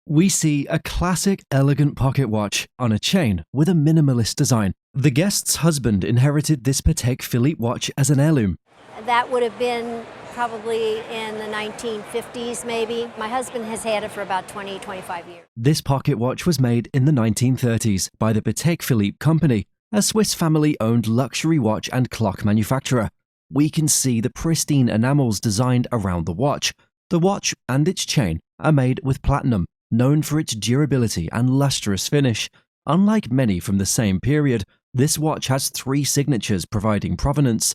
We see a classic elegant pocket watch on a chain with a minimalist design. The guest's husband inherited this Patek Philippe watch as an heirloom. That would have been probably in the 1950s, maybe. My husband has had it for about 20, 25 years. This pocket watch was made in the 1930s by the Patek Philippe Company, a Swiss family-owned luxury watch and clock manufacturer. We can see the pristine enamels designed around the watch. The watch and its chain are made with platinum, known for its durability and lustrous finish. Unlike many from the same period, this watch has 3 signatures providing provenance.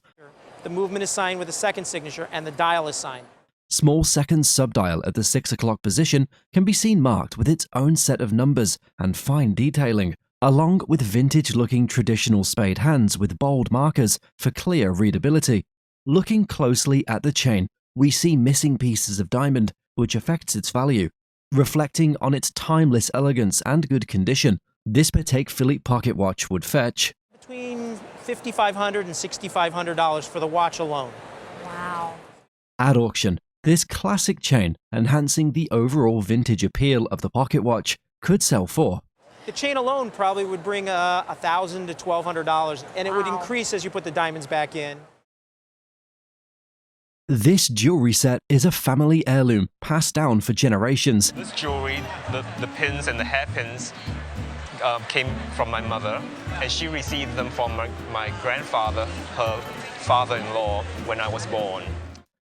The movement is signed with a second signature and the dial is signed. Small second subdial at the 6 o'clock position can be seen marked with its own set of numbers and fine detailing, along with vintage-looking traditional spade hands with bold markers for clear readability. Looking closely at the chain, we see missing pieces of diamond, which affects its value. Reflecting on its timeless elegance and good condition, this Patek Philippe pocket watch would fetch Between $5,500 and $6,500 for the watch alone. Wow. at auction. This classic chain, enhancing the overall vintage appeal of the pocket watch, could sell for The chain alone probably would bring $1,000 to $1,200, and it would Wow. increase as you put the diamonds back in. This jewelry set is a family heirloom passed down for generations. This jewelry, the pins and the hairpins came from my mother, and she received them from my grandfather, her father-in-law, when I was born.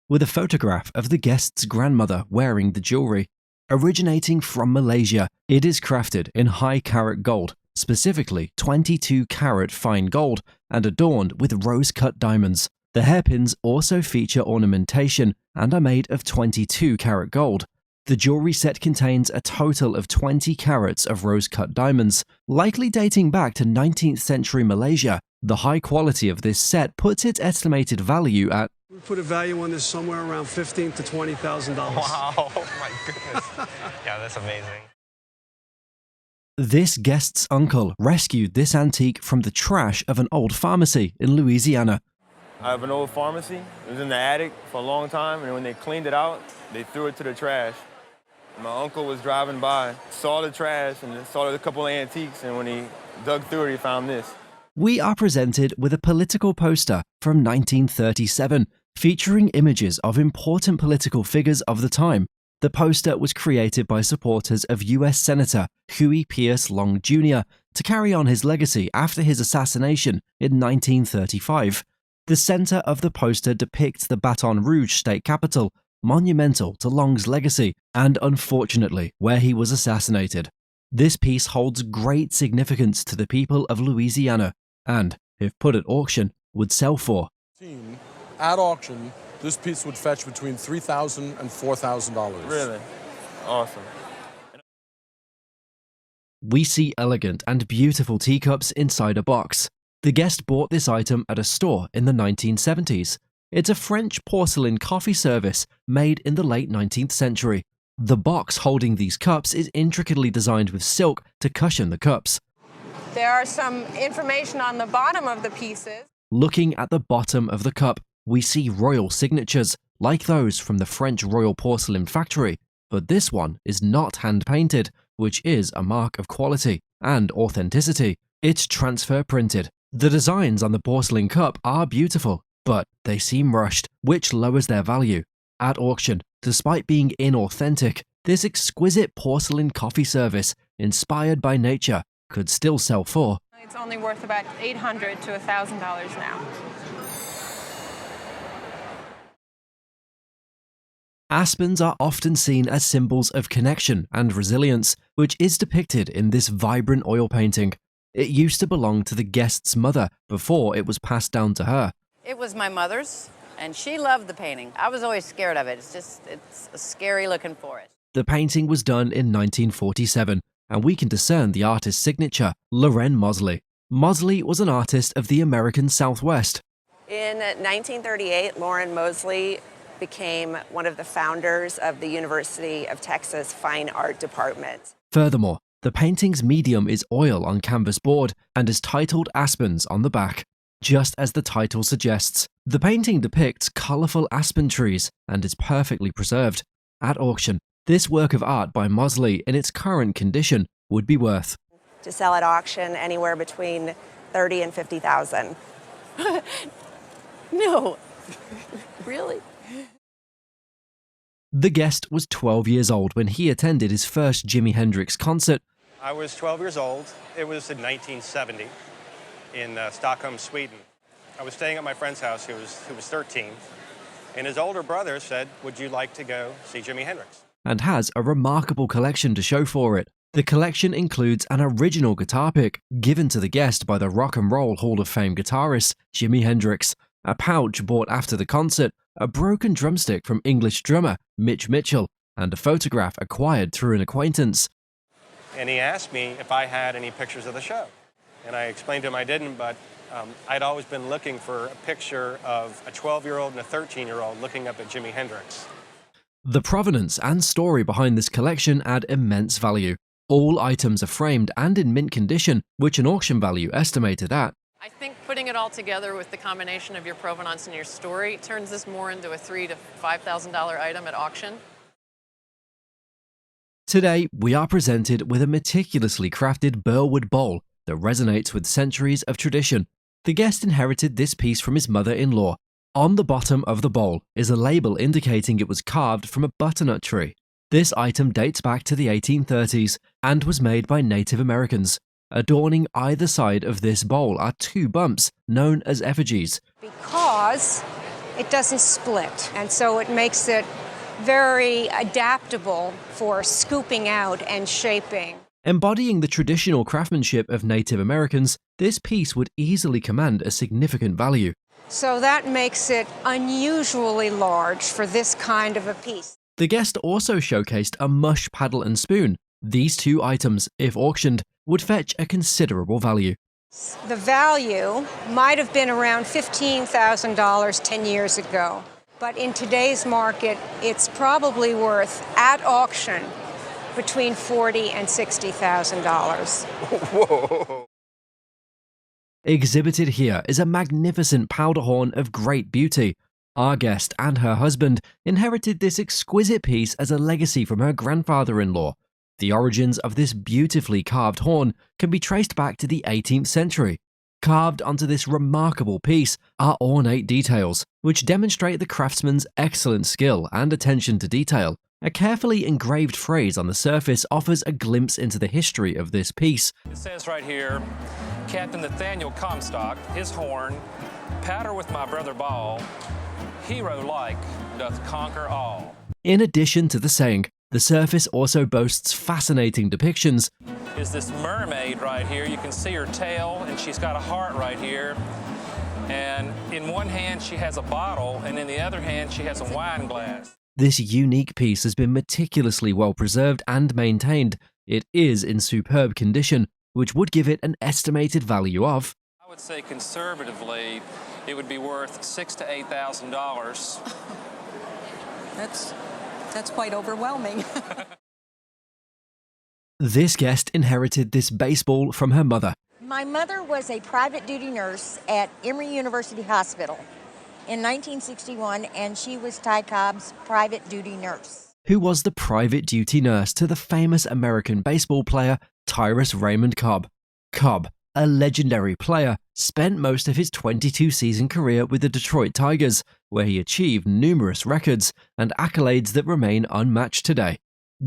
With a photograph of the guest's grandmother wearing the jewelry. Originating from Malaysia, it is crafted in high-carat gold, specifically 22-carat fine gold, and adorned with rose-cut diamonds. The hairpins also feature ornamentation and are made of 22-carat gold. The jewelry set contains a total of 20 carats of rose-cut diamonds, likely dating back to 19th century Malaysia. The high quality of this set puts its estimated value at We put a value on this somewhere around $15,000 to $20,000. Wow, my goodness. Yeah, that's amazing. This guest's uncle rescued this antique from the trash of an old pharmacy in Louisiana. I have an old pharmacy. It was in the attic for a long time, and when they cleaned it out, they threw it to the trash. My uncle was driving by, saw the trash, and saw a couple of antiques, and when he dug through it, he found this. We are presented with a political poster from 1937, featuring images of important political figures of the time. The poster was created by supporters of US Senator Huey Pierce Long Jr. to carry on his legacy after his assassination in 1935. The center of the poster depicts the Baton Rouge state capitol, monumental to Long's legacy and, unfortunately, where he was assassinated. This piece holds great significance to the people of Louisiana and, if put at auction, would sell for. At auction, this piece would fetch between $3,000 and $4,000. Really? Awesome. We see elegant and beautiful teacups inside a box. The guest bought this item at a store in the 1970s. It's a French porcelain coffee service made in the late 19th century. The box holding these cups is intricately designed with silk to cushion the cups. There are some information on the bottom of the pieces. Looking at the bottom of the cup, we see royal signatures, like those from the French Royal Porcelain Factory, but this one is not hand-painted, which is a mark of quality and authenticity. It's transfer printed. The designs on the porcelain cup are beautiful, but they seem rushed, which lowers their value. At auction, despite being inauthentic, this exquisite porcelain coffee service, inspired by nature, could still sell for. It's only worth about $800 to $1,000 now. Aspens are often seen as symbols of connection and resilience, which is depicted in this vibrant oil painting. It used to belong to the guest's mother before it was passed down to her. It was my mother's, and she loved the painting. I was always scared of it. It's a scary looking forest. The painting was done in 1947, and we can discern the artist's signature, Loren Mosley. Mosley was an artist of the American Southwest. In 1938, Loren Mosley became one of the founders of the University of Texas Fine Art Department. Furthermore, the painting's medium is oil on canvas board and is titled Aspens on the back. Just as the title suggests, the painting depicts colorful aspen trees and is perfectly preserved. At auction, this work of art by Mosley in its current condition would be worth. To sell at auction anywhere between 30 and 50,000. No. Really? The guest was 12 years old when he attended his first Jimi Hendrix concert. I was 12 years old. It was in 1970 in Stockholm, Sweden. I was staying at my friend's house who was 13, and his older brother said, "Would you like to go see Jimi Hendrix?" And has a remarkable collection to show for it. The collection includes an original guitar pick given to the guest by the Rock and Roll Hall of Fame guitarist Jimi Hendrix, a pouch bought after the concert, a broken drumstick from English drummer Mitch Mitchell, and a photograph acquired through an acquaintance. And he asked me if I had any pictures of the show. And I explained to him I didn't, but I'd always been looking for a picture of a 12-year-old and a 13-year-old looking up at Jimi Hendrix. The provenance and story behind this collection add immense value. All items are framed and in mint condition, which an auction value estimated at. I think putting it all together with the combination of your provenance and your story turns this more into a $3,000 to $5,000 item at auction. Today, we are presented with a meticulously crafted Burwood bowl that resonates with centuries of tradition. The guest inherited this piece from his mother-in-law. On the bottom of the bowl is a label indicating it was carved from a butternut tree. This item dates back to the 1830s and was made by Native Americans. Adorning either side of this bowl are two bumps known as effigies. Because it doesn't split, and so it makes it very adaptable for scooping out and shaping. Embodying the traditional craftsmanship of Native Americans, this piece would easily command a significant value. So that makes it unusually large for this kind of a piece. The guest also showcased a mush paddle and spoon. These two items, if auctioned, would fetch a considerable value. The value might have been around $15,000 10 years ago, but in today's market, it's probably worth, at auction, between $40,000 and $60,000. Whoa! Exhibited here is a magnificent powder horn of great beauty. Our guest and her husband inherited this exquisite piece as a legacy from her grandfather-in-law. The origins of this beautifully carved horn can be traced back to the 18th century. Carved onto this remarkable piece are ornate details, which demonstrate the craftsman's excellent skill and attention to detail. A carefully engraved phrase on the surface offers a glimpse into the history of this piece. It says right here, Captain Nathaniel Comstock, his horn, powder with my brother Ball, hero-like doth conquer all. In addition to the saying, the surface also boasts fascinating depictions. Is this mermaid right here. You can see her tail, and she's got a heart right here. And in one hand, she has a bottle, and in the other hand, she has a wine glass. This unique piece has been meticulously well preserved and maintained. It is in superb condition, which would give it an estimated value of, I would say conservatively, it would be worth $6,000 to $8,000. That's quite overwhelming. This guest inherited this baseball from her mother. My mother was a private duty nurse at Emory University Hospital in 1961, and she was Ty Cobb's private duty nurse. Who was the private duty nurse to the famous American baseball player Tyrus Raymond Cobb. Cobb, a legendary player, spent most of his 22-season career with the Detroit Tigers, where he achieved numerous records and accolades that remain unmatched today.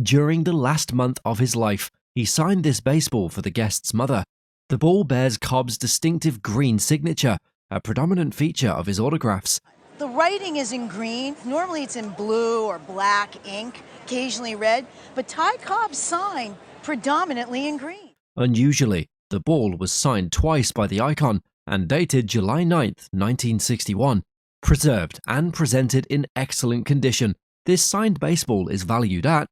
During the last month of his life, he signed this baseball for the guest's mother. The ball bears Cobb's distinctive green signature, a predominant feature of his autographs. The writing is in green. Normally it's in blue or black ink, occasionally red, but Ty Cobb's sign predominantly in green. Unusually, the ball was signed twice by the icon and dated July 9th, 1961. Preserved and presented in excellent condition, this signed baseball is valued at,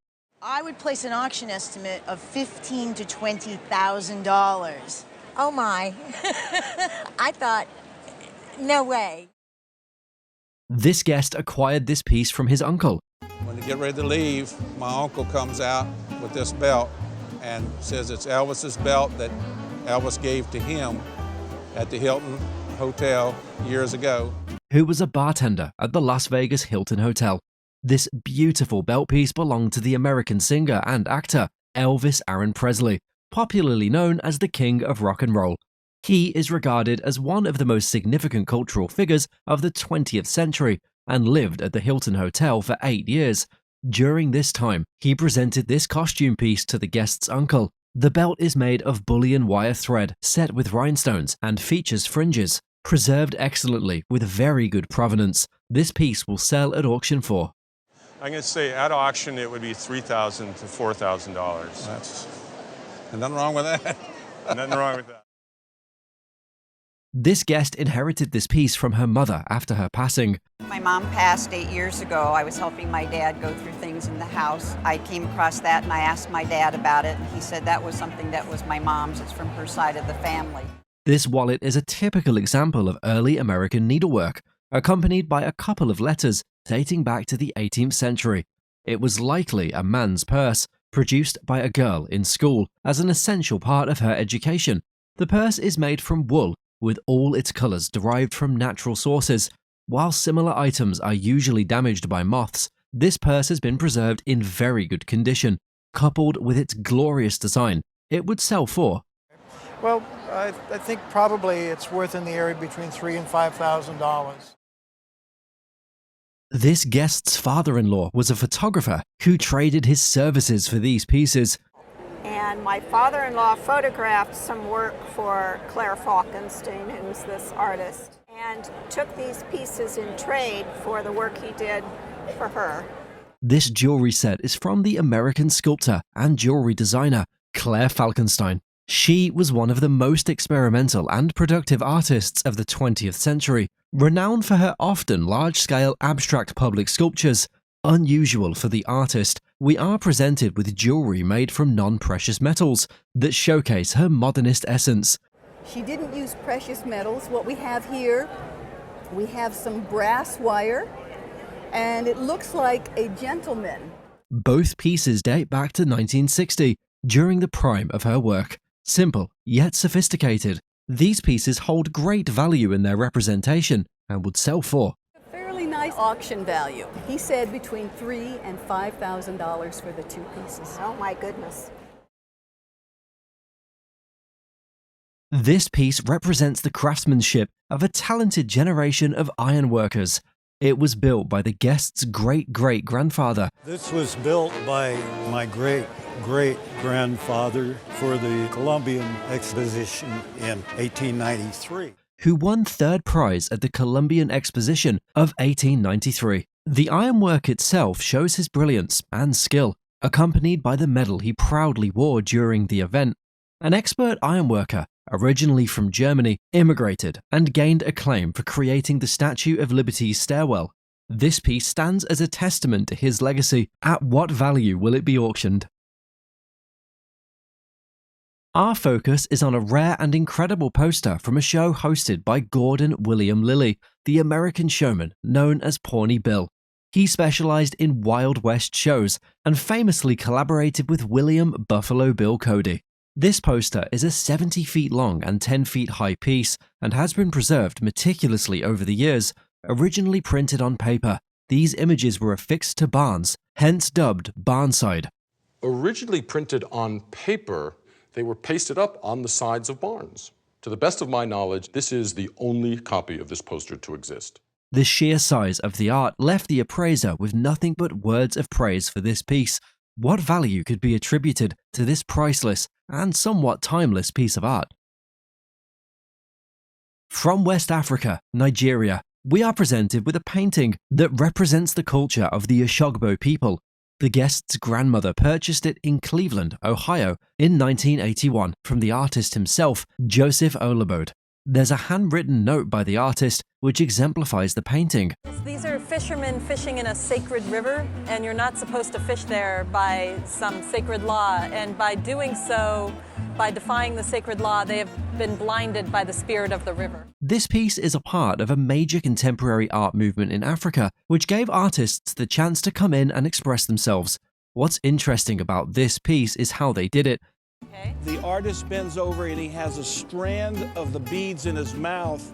I would place an auction estimate of $15,000 to $20,000. Oh my. I thought, no way. This guest acquired this piece from his uncle. When they get ready to leave, my uncle comes out with this belt and says it's Elvis's belt that Elvis gave to him at the Hilton Hotel years ago. Who was a bartender at the Las Vegas Hilton Hotel. This beautiful belt piece belonged to the American singer and actor Elvis Aaron Presley, popularly known as the King of Rock and Roll. He is regarded as one of the most significant cultural figures of the 20th century and lived at the Hilton Hotel for 8 years. During this time, he presented this costume piece to the guest's uncle. The belt is made of bullion wire thread set with rhinestones and features fringes. Preserved excellently with very good provenance, this piece will sell at auction for. I'm going to say at auction it would be $3,000 to $4,000. That's nothing wrong with that. Nothing wrong with that. This guest inherited this piece from her mother after her passing. My mom passed 8 years ago. I was helping my dad go through things in the house. I came across that and I asked my dad about it, and he said that was something that was my mom's. It's from her side of the family. This wallet is a typical example of early American needlework, accompanied by a couple of letters dating back to the 18th century. It was likely a man's purse, produced by a girl in school as an essential part of her education. The purse is made from wool, with all its colors derived from natural sources. While similar items are usually damaged by moths, this purse has been preserved in very good condition. Coupled with its glorious design, it would sell for. Well, I think probably it's worth in the area between $3,000 and $5,000. This guest's father-in-law was a photographer who traded his services for these pieces. And my father-in-law photographed some work for Claire Falkenstein, who's this artist, and took these pieces in trade for the work he did for her. This jewelry set is from the American sculptor and jewelry designer Claire Falkenstein. She was one of the most experimental and productive artists of the 20th century, renowned for her often large-scale abstract public sculptures. Unusual for the artist, we are presented with jewelry made from non-precious metals that showcase her modernist essence. She didn't use precious metals. What we have here, we have some brass wire, and it looks like a gentleman. Both pieces date back to 1960, during the prime of her work. Simple, yet sophisticated, these pieces hold great value in their representation and would sell for. Fairly nice auction value. He said between $3,000 and $5,000 for the two pieces. Oh my goodness. This piece represents the craftsmanship of a talented generation of ironworkers. It was built by the guest's great-great-grandfather. This was built by my great-great-grandfather for the Columbian Exposition in 1893. Who won third prize at the Columbian Exposition of 1893. The ironwork itself shows his brilliance and skill, accompanied by the medal he proudly wore during the event. An expert ironworker, originally from Germany, immigrated and gained acclaim for creating the Statue of Liberty's stairwell. This piece stands as a testament to his legacy. At what value will it be auctioned? Our focus is on a rare and incredible poster from a show hosted by Gordon William Lilly, the American showman known as Pawnee Bill. He specialized in Wild West shows and famously collaborated with William Buffalo Bill Cody. This poster is a 70 feet long and 10 feet high piece and has been preserved meticulously over the years. Originally printed on paper, these images were affixed to barns, hence dubbed Barnside. Originally printed on paper, they were pasted up on the sides of barns. To the best of my knowledge, this is the only copy of this poster to exist. The sheer size of the art left the appraiser with nothing but words of praise for this piece. What value could be attributed to this priceless and somewhat timeless piece of art? From West Africa, Nigeria, we are presented with a painting that represents the culture of the Oshogbo people. The guest's grandmother purchased it in Cleveland, Ohio, in 1981 from the artist himself, Joseph Olabode. There's a handwritten note by the artist which exemplifies the painting. These are fishermen fishing in a sacred river, and you're not supposed to fish there by some sacred law. And by doing so, by defying the sacred law, they have been blinded by the spirit of the river. This piece is a part of a major contemporary art movement in Africa, which gave artists the chance to come in and express themselves. What's interesting about this piece is how they did it. The artist bends over and he has a strand of the beads in his mouth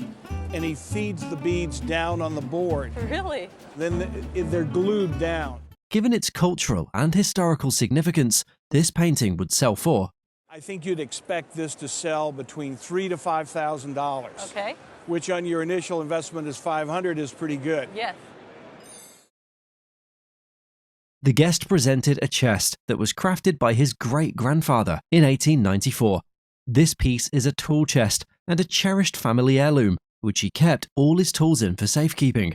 and he feeds the beads down on the board. Really? Then they're glued down. Given its cultural and historical significance, this painting would sell for. I think you'd expect this to sell between $3,000 to $5,000. Okay. Which on your initial investment is $500 is pretty good. Yes. The guest presented a chest that was crafted by his great-grandfather in 1894. This piece is a tool chest and a cherished family heirloom, which he kept all his tools in for safekeeping.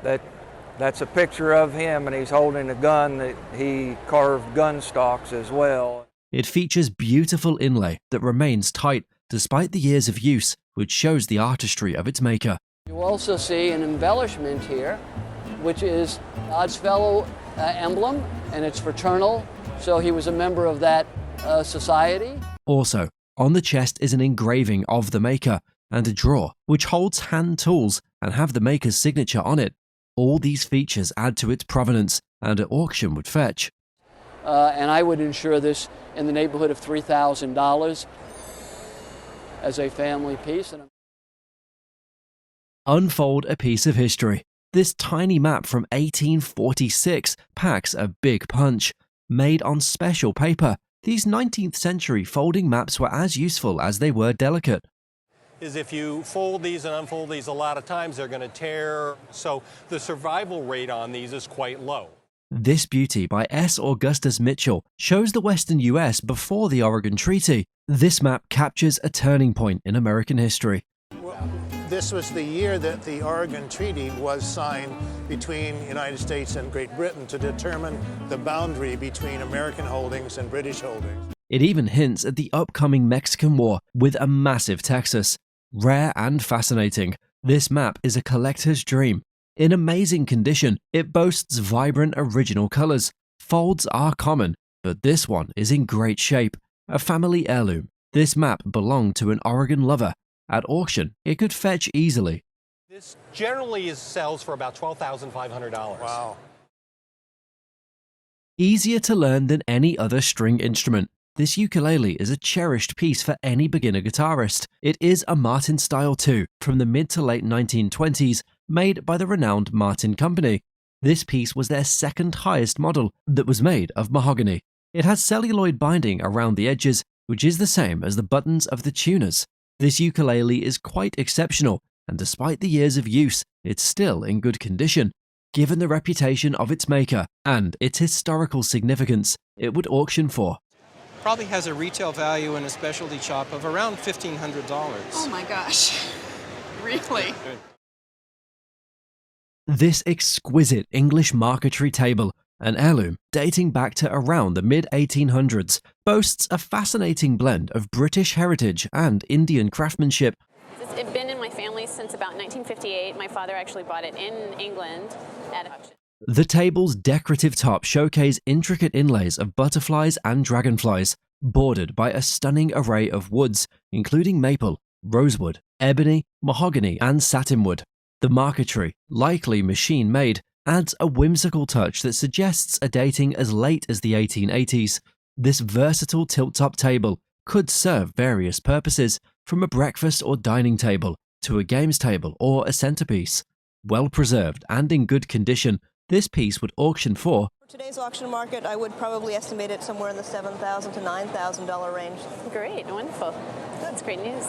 That's a picture of him, and he's holding a gun that he carved gun stocks as well. It features beautiful inlay that remains tight despite the years of use, which shows the artistry of its maker. You also see an embellishment here, which is Odd's Fellow emblem, and it's fraternal, so he was a member of that society. Also, on the chest is an engraving of the maker and a drawer which holds hand tools and have the maker's signature on it. All these features add to its provenance and at auction would fetch. And I would insure this in the neighborhood of $3,000 as a family piece. Unfold a piece of history. This tiny map from 1846 packs a big punch. Made on special paper, these 19th century folding maps were as useful as they were delicate. Is if you fold these and unfold these a lot of times, they're going to tear. So the survival rate on these is quite low. This beauty by S. Augustus Mitchell shows the Western US before the Oregon Treaty. This map captures a turning point in American history. This was the year that the Oregon Treaty was signed between the United States and Great Britain to determine the boundary between American holdings and British holdings. It even hints at the upcoming Mexican War with a massive Texas. Rare and fascinating, this map is a collector's dream. In amazing condition, it boasts vibrant original colors. Folds are common, but this one is in great shape. A family heirloom. This map belonged to an Oregon lover. At auction, it could fetch easily. This generally sells for about $12,500. Wow. Easier to learn than any other string instrument. This ukulele is a cherished piece for any beginner guitarist. It is a Martin Style 2 from the mid to late 1920s, made by the renowned Martin Company. This piece was their second highest model that was made of mahogany. It has celluloid binding around the edges, which is the same as the buttons of the tuners. This ukulele is quite exceptional, and despite the years of use, it's still in good condition. Given the reputation of its maker and its historical significance, it would auction for. Probably has a retail value in a specialty shop of around $1,500. Oh my gosh, really? This exquisite English marquetry table, an heirloom dating back to around the mid-1800s, boasts a fascinating blend of British heritage and Indian craftsmanship. It's been in my family since about 1958. My father actually bought it in England at auction. The table's decorative top showcase intricate inlays of butterflies and dragonflies, bordered by a stunning array of woods, including maple, rosewood, ebony, mahogany, and satinwood. The marquetry, likely machine-made, adds a whimsical touch that suggests a dating as late as the 1880s. This versatile tilt-top table could serve various purposes, from a breakfast or dining table to a games table or a centerpiece. Well preserved and in good condition, this piece would auction for today's auction market, I would probably estimate it somewhere in the $7,000 to $9,000 range. Great, wonderful. That's great news.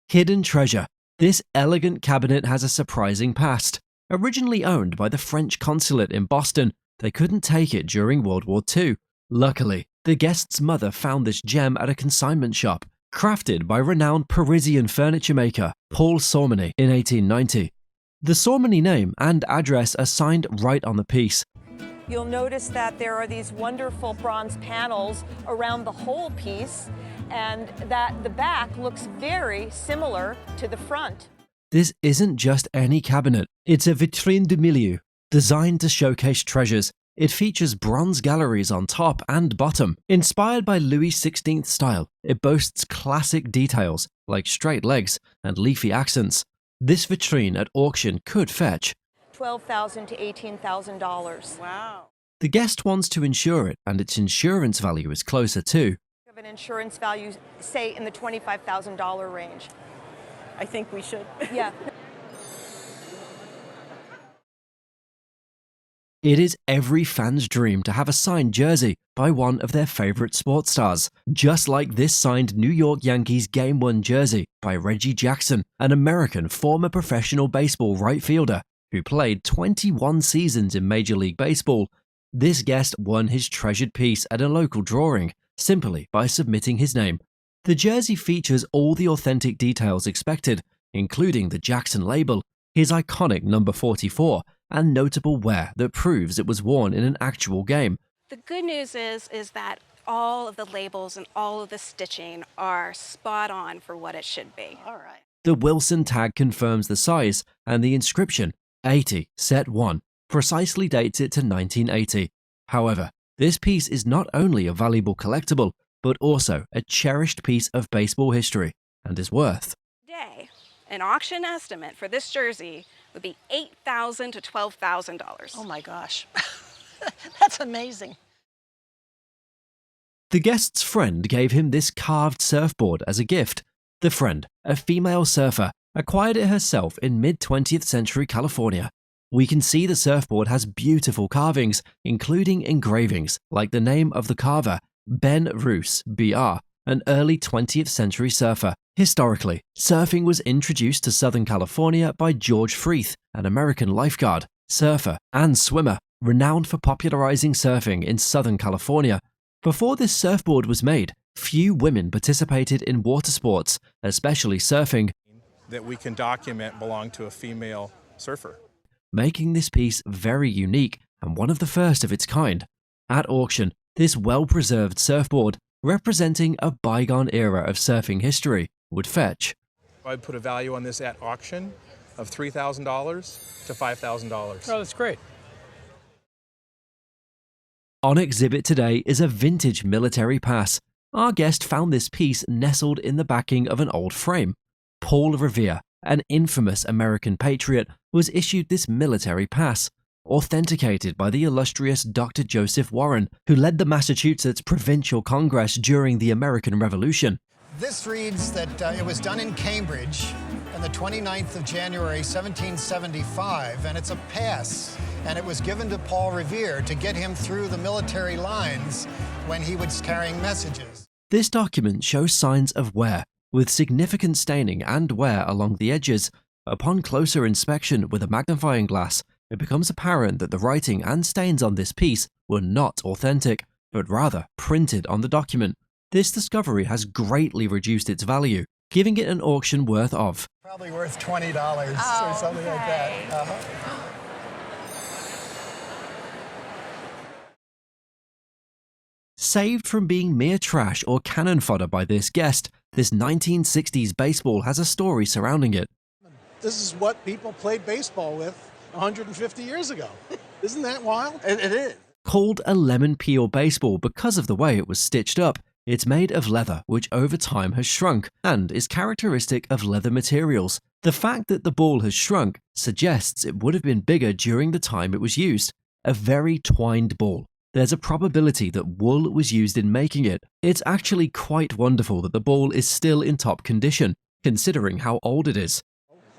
Hidden treasure. This elegant cabinet has a surprising past. Originally owned by the French consulate in Boston, they couldn't take it during World War II. Luckily, the guest's mother found this gem at a consignment shop, crafted by renowned Parisian furniture maker Paul Sormany in 1890. The Sormany name and address are signed right on the piece. You'll notice that there are these wonderful bronze panels around the whole piece, and that the back looks very similar to the front. This isn't just any cabinet, it's a vitrine du milieu, designed to showcase treasures. It features bronze galleries on top and bottom. Inspired by Louis XVI style, it boasts classic details like straight legs and leafy accents. This vitrine at auction could fetch $12,000 to $18,000. Wow. The guest wants to insure it, and its insurance value is closer to Of an insurance value, say in the $25,000 range. I think we should. Yeah. It is every fan's dream to have a signed jersey by one of their favorite sports stars, just like this signed New York Yankees Game 1 jersey by Reggie Jackson, an American former professional baseball right fielder who played 21 seasons in Major League Baseball. This guest won his treasured piece at a local drawing simply by submitting his name. The jersey features all the authentic details expected, including the Jackson label, his iconic number 44, and notable wear that proves it was worn in an actual game. The good news is that all of the labels and all of the stitching are spot on for what it should be. All right. The Wilson tag confirms the size, and the inscription, 80, set 1, precisely dates it to 1980. However, this piece is not only a valuable collectible, but also a cherished piece of baseball history, and is worth Today, an auction estimate for this jersey would be $8,000 to $12,000. Oh my gosh. That's amazing. The guest's friend gave him this carved surfboard as a gift. The friend, a female surfer, acquired it herself in mid-20th century California. We can see the surfboard has beautiful carvings, including engravings like the name of the carver, Ben Roos, BR, an early 20th century surfer. Historically, surfing was introduced to Southern California by George Freeth, an American lifeguard, surfer, and swimmer, renowned for popularizing surfing in Southern California. Before this surfboard was made, few women participated in water sports, especially surfing, That we can document belong to a female surfer. making this piece very unique and one of the first of its kind. At auction, this well-preserved surfboard, representing a bygone era of surfing history, would fetch I'd put a value on this at auction of $3,000 to $5,000. Oh, that's great. On exhibit today is a vintage military pass. Our guest found this piece nestled in the backing of an old frame. Paul Revere, an infamous American patriot, was issued this military pass, authenticated by the illustrious Dr. Joseph Warren, who led the Massachusetts Provincial Congress during the American Revolution. This reads that it was done in Cambridge on the 29th of January, 1775, and it's a pass, and it was given to Paul Revere to get him through the military lines when he was carrying messages. This document shows signs of wear, with significant staining and wear along the edges. Upon closer inspection with a magnifying glass, it becomes apparent that the writing and stains on this piece were not authentic, but rather printed on the document. This discovery has greatly reduced its value, giving it an auction worth of Probably worth $20 or something like that. Saved from being mere trash or cannon fodder by this guest, this 1960s baseball has a story surrounding it. This is what people played baseball with 150 years ago. Isn't that wild? It is. Called a lemon peel baseball because of the way it was stitched up, it's made of leather which over time has shrunk and is characteristic of leather materials. The fact that the ball has shrunk suggests it would have been bigger during the time it was used. A very twined ball. There's a probability that wool was used in making it. It's actually quite wonderful that the ball is still in top condition, considering how old it is.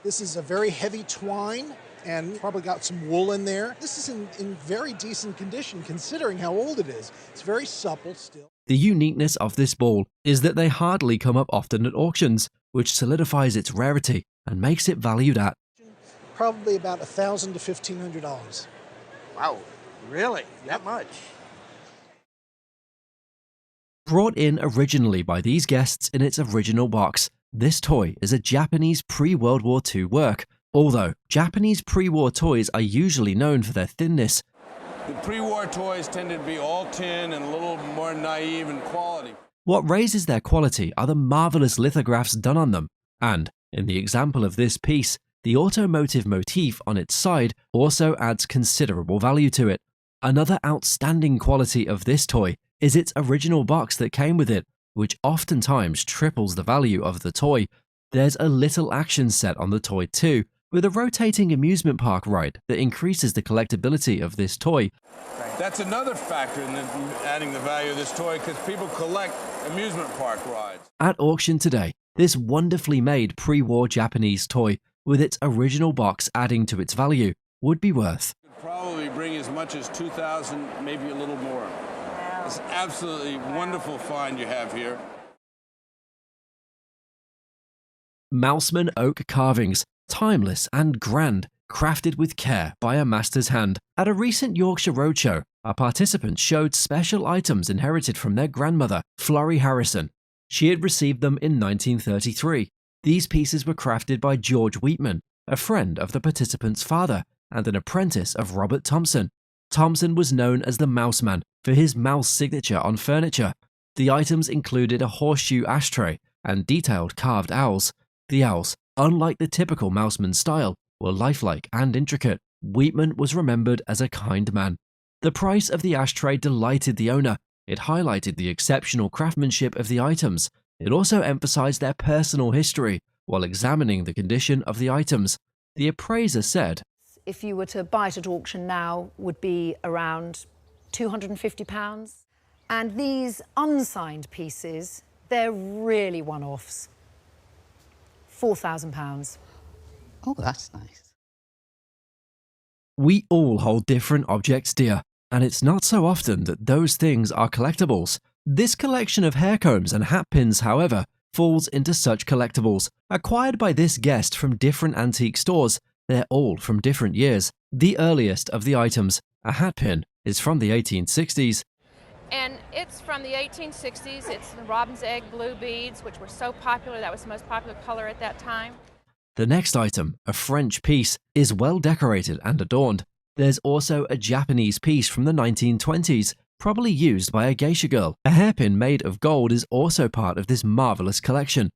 This is a very heavy twine and probably got some wool in there. This is in very decent condition considering how old it is. It's very supple still. The uniqueness of this ball is that they hardly come up often at auctions, which solidifies its rarity and makes it valued at Probably about $1,000 to $1,500. Wow, really? That much? Brought in originally by these guests in its original box, this toy is a Japanese pre-World War II work, although Japanese pre-war toys are usually known for their thinness. The pre-war toys tended to be all tin and a little more naive in quality. What raises their quality are the marvelous lithographs done on them, and, in the example of this piece, the automotive motif on its side also adds considerable value to it. Another outstanding quality of this toy is its original box that came with it, which oftentimes triples the value of the toy. There's a little action set on the toy too, with a rotating amusement park ride that increases the collectability of this toy. That's another factor in adding the value of this toy, because people collect amusement park rides. At auction today, this wonderfully made pre-war Japanese toy, with its original box adding to its value, would be worth. Probably bring as much as $2,000, maybe a little more. It's an absolutely wonderful find you have here. Mouseman oak carvings, timeless and grand, crafted with care by a master's hand. At a recent Yorkshire Roadshow, our participants showed special items inherited from their grandmother, Florrie Harrison. She had received them in 1933. These pieces were crafted by George Wheatman, a friend of the participant's father and an apprentice of Robert Thompson. Thompson was known as the Mouseman for his mouse signature on furniture. The items included a horseshoe ashtray and detailed carved owls. The owls, unlike the typical Mouseman style, were lifelike and intricate. Wheatman was remembered as a kind man. The price of the ashtray delighted the owner. It highlighted the exceptional craftsmanship of the items. It also emphasized their personal history while examining the condition of the items. The appraiser said, if you were to buy it at auction now, would be around £250. And these unsigned pieces, they're really one-offs. £4,000. Oh, that's nice. We all hold different objects dear, and it's not so often that those things are collectibles. This collection of hair combs and hat pins, however, falls into such collectibles. Acquired by this guest from different antique stores, they're all from different years. The earliest of the items, a hat pin, is from the 1860s. And it's from the 1860s. It's the robin's egg blue beads, which were so popular. That was the most popular color at that time. The next item, a French piece, is well decorated and adorned. There's also a Japanese piece from the 1920s, probably used by a geisha girl. A hairpin made of gold is also part of this marvelous collection.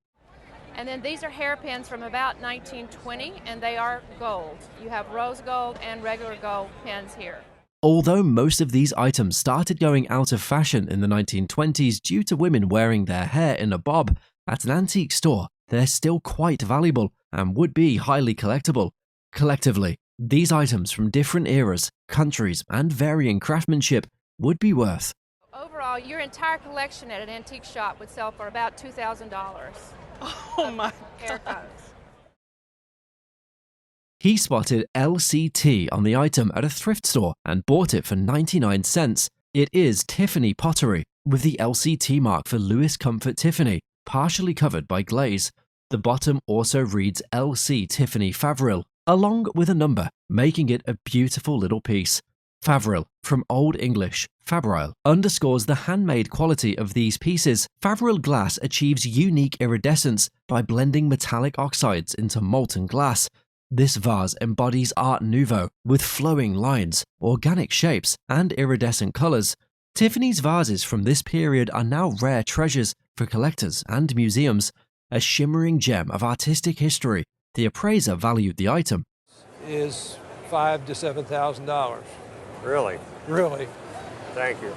And then these are hairpins from about 1920, and they are gold. You have rose gold and regular gold pins here. Although most of these items started going out of fashion in the 1920s due to women wearing their hair in a bob, at an antique store, they're still quite valuable and would be highly collectible. Collectively, these items from different eras, countries, and varying craftsmanship would be worth. Overall, your entire collection at an antique shop would sell for about $2,000. Oh my God. He spotted LCT on the item at a thrift store and bought it for 99 cents. It is Tiffany pottery, with the LCT mark for Louis Comfort Tiffany, partially covered by glaze. The bottom also reads LC Tiffany Favril, along with a number, making it a beautiful little piece. Favril, from Old English, fabrile, underscores the handmade quality of these pieces. Favril glass achieves unique iridescence by blending metallic oxides into molten glass. This vase embodies Art Nouveau with flowing lines, organic shapes, and iridescent colors. Tiffany's vases from this period are now rare treasures for collectors and museums, a shimmering gem of artistic history. The appraiser valued the item. Is $5,000 to $7,000. Really? Really. Thank you.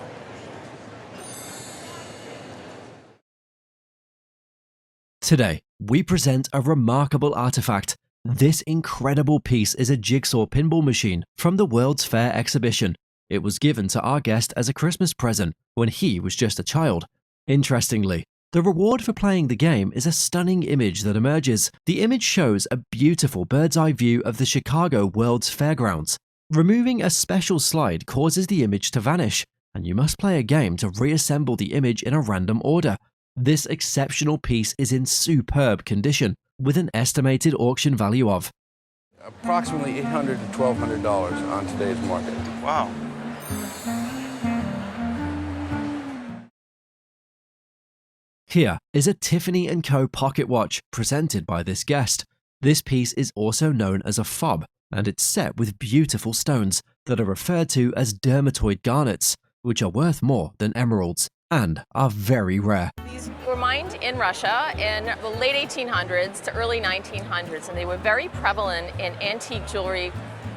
Today, we present a remarkable artifact. This incredible piece is a jigsaw pinball machine from the World's Fair exhibition. It was given to our guest as a Christmas present when he was just a child. Interestingly, the reward for playing the game is a stunning image that emerges. The image shows a beautiful bird's-eye view of the Chicago World's Fairgrounds. Removing a special slide causes the image to vanish, and you must play a game to reassemble the image in a random order. This exceptional piece is in superb condition, with an estimated auction value of Approximately $800 to $1,200 on today's market. Wow. Here is a Tiffany & Co. pocket watch presented by this guest. This piece is also known as a fob, and it's set with beautiful stones that are referred to as dermatoid garnets, which are worth more than emeralds and are very rare. These were mined in Russia in the late 1800s to early 1900s, and they were very prevalent in antique jewelry,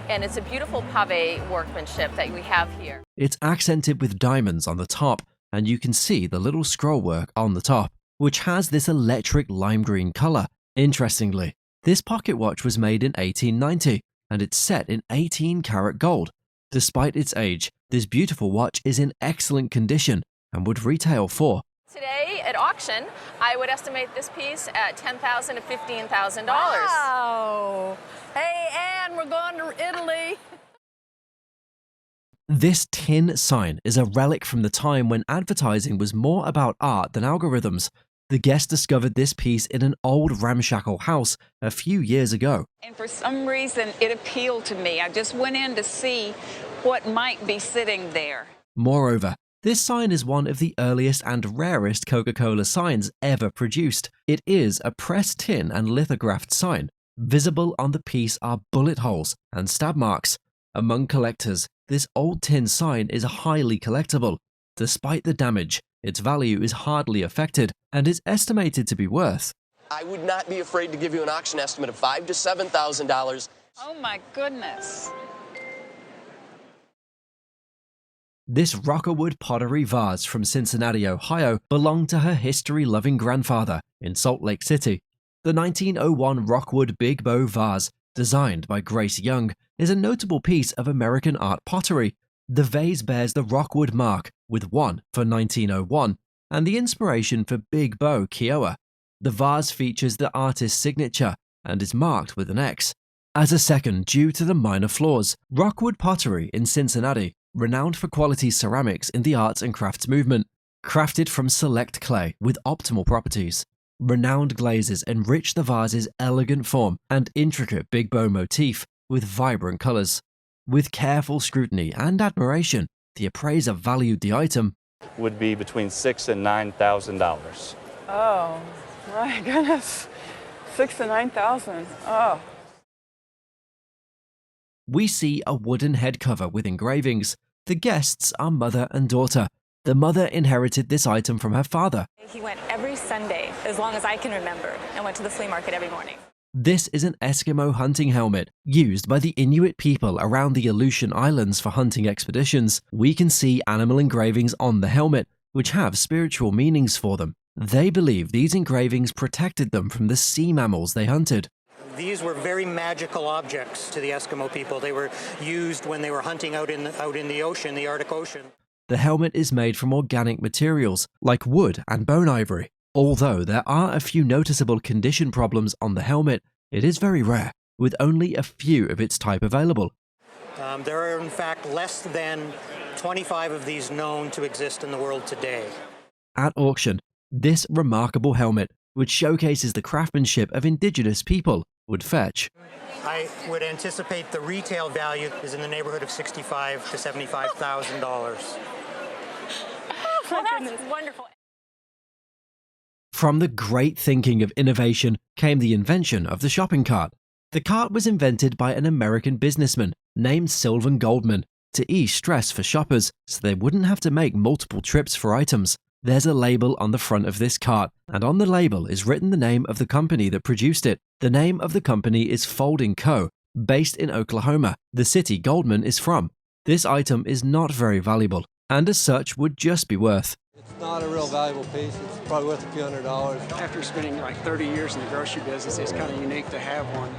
and it's a beautiful pave workmanship that we have here. It's accented with diamonds on the top, and you can see the little scroll work on the top, which has this electric lime green color. Interestingly, This pocket watch was made in 1890 and it's set in 18-karat gold. Despite its age, this beautiful watch is in excellent condition and would retail for Today at auction, I would estimate this piece at $10,000 to $15,000. Wow! Hey, Anne, we're going to Italy. This tin sign is a relic from the time when advertising was more about art than algorithms. The guest discovered this piece in an old ramshackle house a few years ago. And for some reason, it appealed to me. I just went in to see what might be sitting there. Moreover, this sign is one of the earliest and rarest Coca-Cola signs ever produced. It is a pressed tin and lithographed sign. Visible on the piece are bullet holes and stab marks. Among collectors, this old tin sign is highly collectible. Despite the damage, its value is hardly affected and is estimated to be worth. I would not be afraid to give you an auction estimate of $5,000 to $7,000. Oh my goodness. This Rockerwood pottery vase from Cincinnati, Ohio belonged to her history-loving grandfather in Salt Lake City. The 1901 Rockwood Big Bow vase, designed by Grace Young, is a notable piece of American art pottery. The vase bears the Rockwood mark, with 1 for 1901, and the inspiration for Big Bow Kiowa. The vase features the artist's signature and is marked with an X. As a second, due to the minor flaws, Rockwood Pottery in Cincinnati, renowned for quality ceramics in the arts and crafts movement, crafted from select clay with optimal properties. Renowned glazes enrich the vase's elegant form and intricate Big Bow motif with vibrant colors. With careful scrutiny and admiration, the appraiser valued the item would be between $6,000 and $9,000. Oh, my goodness. $6,000 to $9,000. Oh. We see a wooden head cover with engravings. The guests are mother and daughter. The mother inherited this item from her father. He went every Sunday, as long as I can remember, and went to the flea market every morning. This is an Eskimo hunting helmet used by the Inuit people around the Aleutian Islands for hunting expeditions. We can see animal engravings on the helmet, which have spiritual meanings for them. They believe these engravings protected them from the sea mammals they hunted. These were very magical objects to the Eskimo people. They were used when they were hunting out in the ocean, the Arctic Ocean. The helmet is made from organic materials like wood and bone ivory. Although there are a few noticeable condition problems on the helmet, it is very rare, with only a few of its type available. There are in fact less than 25 of these known to exist in the world today. At auction, this remarkable helmet, which showcases the craftsmanship of indigenous people, would fetch. I would anticipate the retail value is in the neighborhood of $65,000 to $75,000. Well, that's wonderful. From the great thinking of innovation came the invention of the shopping cart. The cart was invented by an American businessman named Sylvan Goldman to ease stress for shoppers so they wouldn't have to make multiple trips for items. There's a label on the front of this cart, and on the label is written the name of the company that produced it. The name of the company is Folding Co., based in Oklahoma, the city Goldman is from. This item is not very valuable, and as such would just be worth. It's not a real valuable piece. It's probably worth a few $100s. After spending like 30 years in the grocery business, it's kind of unique to have one.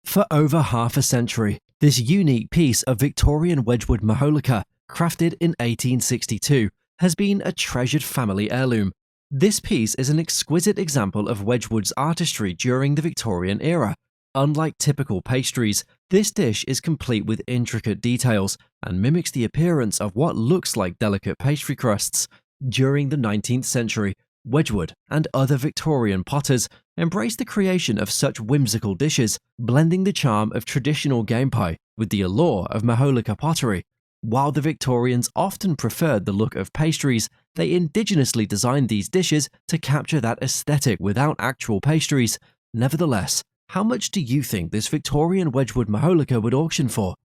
For over half a century, this unique piece of Victorian Wedgwood Maholika, crafted in 1862, has been a treasured family heirloom. This piece is an exquisite example of Wedgwood's artistry during the Victorian era. Unlike typical pastries, this dish is complete with intricate details and mimics the appearance of what looks like delicate pastry crusts. During the 19th century, Wedgwood and other Victorian potters embraced the creation of such whimsical dishes, blending the charm of traditional game pie with the allure of Maholika pottery. While the Victorians often preferred the look of pastries, they indigenously designed these dishes to capture that aesthetic without actual pastries. Nevertheless, how much do you think this Victorian Wedgwood Maholika would auction for?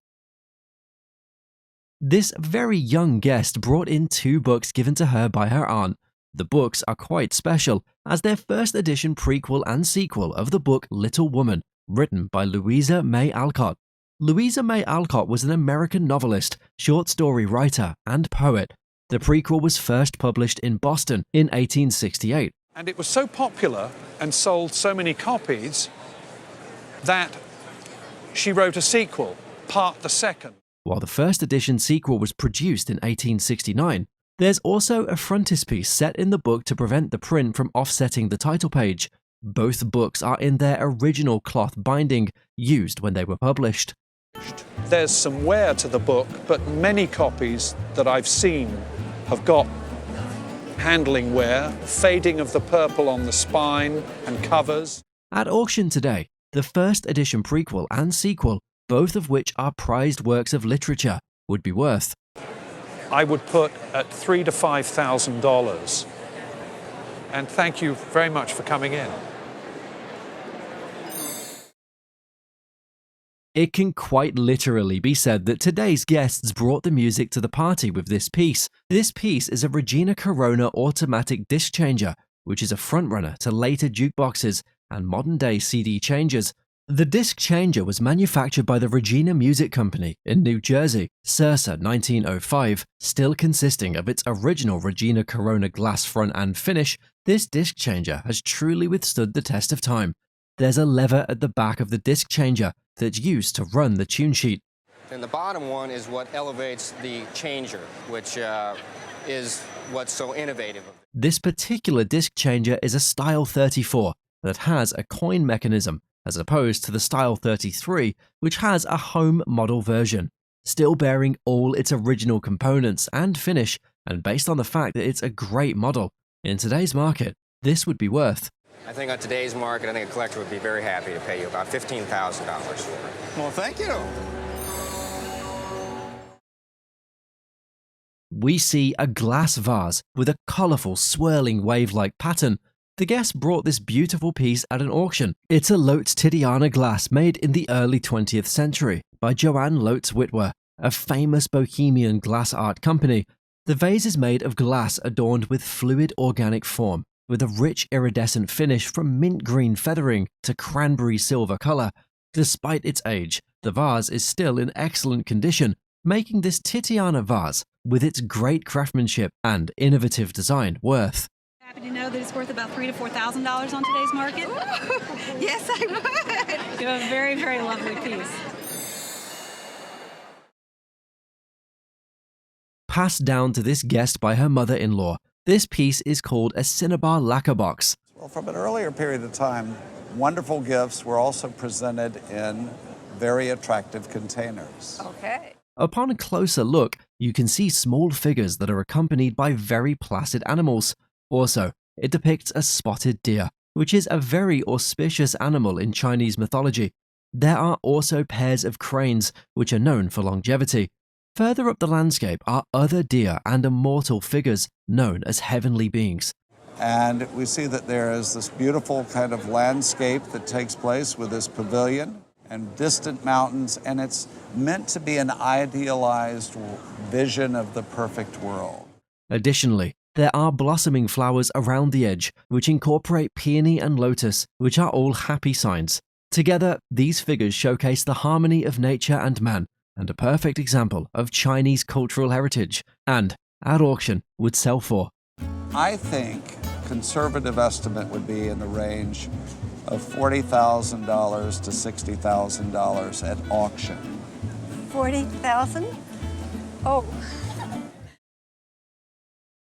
This very young guest brought in 2 books given to her by her aunt. The books are quite special, as they're first edition prequel and sequel of the book Little Woman, written by Louisa May Alcott. Louisa May Alcott was an American novelist, short story writer, and poet. The prequel was first published in Boston in 1868. And it was so popular and sold so many copies that she wrote a sequel, Part the Second. While the first edition sequel was produced in 1869, there's also a frontispiece set in the book to prevent the print from offsetting the title page. Both books are in their original cloth binding, used when they were published. There's some wear to the book, but many copies that I've seen have got handling wear, fading of the purple on the spine and covers. At auction today, the first edition prequel and sequel, both of which are prized works of literature, would be worth. I would put at $3,000 to $5,000. And thank you very much for coming in. It can quite literally be said that today's guests brought the music to the party with this piece. This piece is a Regina Corona automatic disc changer, which is a frontrunner to later jukeboxes and modern-day CD changers. The disc changer was manufactured by the Regina Music Company in New Jersey, circa 1905. Still consisting of its original Regina Corona glass front and finish, this disc changer has truly withstood the test of time. There's a lever at the back of the disc changer that's used to run the tune sheet. And the bottom one is what elevates the changer, which is what's so innovative. This particular disc changer is a Style 34 that has a coin mechanism, as opposed to the Style 33, which has a home model version, still bearing all its original components and finish, and based on the fact that it's a great model. In today's market, this would be worth. I think on today's market, I think a collector would be very happy to pay you about $15,000 for it. Well, thank you. We see a glass vase with a colourful swirling wave-like pattern. The guest brought this beautiful piece at an auction. It's a Lotz Tiziana glass made in the early 20th century by Johann Lotz Wittwer, a famous Bohemian glass art company. The vase is made of glass adorned with fluid organic form, with a rich iridescent finish from mint green feathering to cranberry silver color. Despite its age, the vase is still in excellent condition, making this Tiziana vase, with its great craftsmanship and innovative design, worth. Happy to know that it's worth about $3,000 to $4,000 on today's market. Yes, I would. You have a very, very lovely piece. Passed down to this guest by her mother-in-law, this piece is called a Cinnabar lacquer box. Well, from an earlier period of time, wonderful gifts were also presented in very attractive containers. Okay. Upon a closer look, you can see small figures that are accompanied by very placid animals. Also, it depicts a spotted deer, which is a very auspicious animal in Chinese mythology. There are also pairs of cranes, which are known for longevity. Further up the landscape are other deer and immortal figures known as heavenly beings. And we see that there is this beautiful kind of landscape that takes place with this pavilion and distant mountains, and it's meant to be an idealized vision of the perfect world. Additionally, there are blossoming flowers around the edge, which incorporate peony and lotus, which are all happy signs. Together, these figures showcase the harmony of nature and man, and a perfect example of Chinese cultural heritage, and, at auction, would sell for. I think conservative estimate would be in the range of $40,000 to $60,000 at auction. $40,000? Oh.